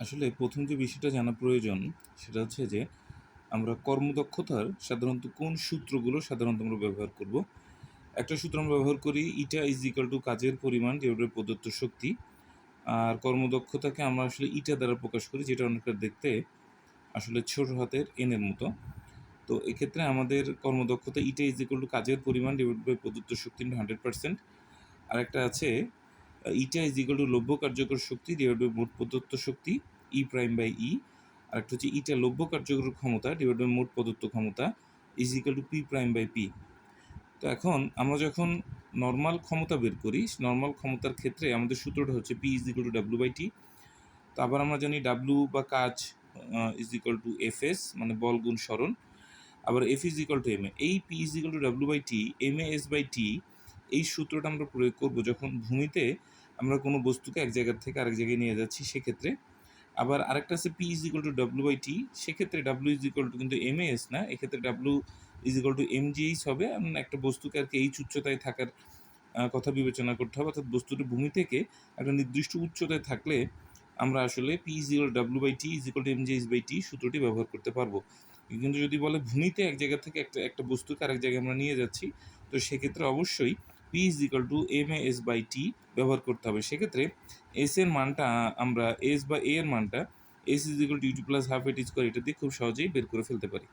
আসলে প্রথম যে বিষয়টা জানা প্রয়োজন সেটা হচ্ছে যে আমরা কর্মদক্ষতার সাধারণত কোন সূত্রগুলো সাধারণত আমরা ব্যবহার করব। একটা সূত্র আমরা ব্যবহার করি ইটা ইজ ইকুয়াল টু কাজের পরিমাণ ডিভাইডেড প্রদত্ত শক্তি। আর কর্মদক্ষতাকে আমরা আসলে ইটা দ্বারা প্রকাশ করি, যেটা অনেকটা দেখতে আসলে ছোট হাতের এন এর মতো। তো এক্ষেত্রে আমাদের কর্মদক্ষতা ইটা ইজ ইকুয়াল টু কাজের পরিমাণ ডিভাইডেড বাই প্রদত্ত শক্তি 100%। আরেকটা আছে ইটা ইজ ইকুয়াল টু লভ্য কার্যকর শক্তি ডিভাইড বাই মোট প্রদত্ত শক্তি ই প্রাইম বাই ই। আরেকটা হচ্ছে ইটা লভ্য কার্যকর ক্ষমতা ডিভাইড বাই মোট প্রদত্ত ক্ষমতা is equal to P prime by P. তো এখন আমরা যখন নর্মাল ক্ষমতা বের করি, নর্মাল ক্ষমতার ক্ষেত্রে আমাদের সূত্রটা হচ্ছে P is equal to W by T. তো আবার আমরা জানি ডাব্লিউ বা কাজ is equal to F S, মানে বল গুণ সরণ। আবার F is equal to M A. এই P is equal to W by T M A S by T, এই সূত্রটা আমরা প্রয়োগ করবো যখন ভূমিতে আমরা কোনো বস্তুকে এক জায়গা থেকে আরেক জায়গায় নিয়ে যাচ্ছি সেক্ষেত্রে। আবার আরেকটা আছে P is equal to W by T, সেক্ষেত্রে ডাব্লিউ ইজ ইকুয়াল টু কিন্তু এম এ এস না, এক্ষেত্রে W is equal to M G H হবে। একটা বস্তুকে আর কি এইচ উচ্চতায় থাকার কথা বিবেচনা করতে হবে, অর্থাৎ বস্তুটি ভূমি থেকে একটা নির্দিষ্ট উচ্চতায় থাকলে আমরা আসলে P is equal W by T is equal to M G H by T সূত্রটি ব্যবহার করতে পারবো। কিন্তু যদি বলে ভূমিতে এক জায়গা থেকে একটা বস্তুকে আরেক জায়গায় আমরা নিয়ে যাচ্ছি, তো সেক্ষেত্রে অবশ্যই P is equal to M A S by T ব্যবহার করতে হবে। সেক্ষেত্রে এস এর মানটা আমরা এস বা এ এর মানটা S is equal to U T plus half এটি স্কোয়ার এটা দিয়ে খুব সহজেই বের করে ফেলতে পারি।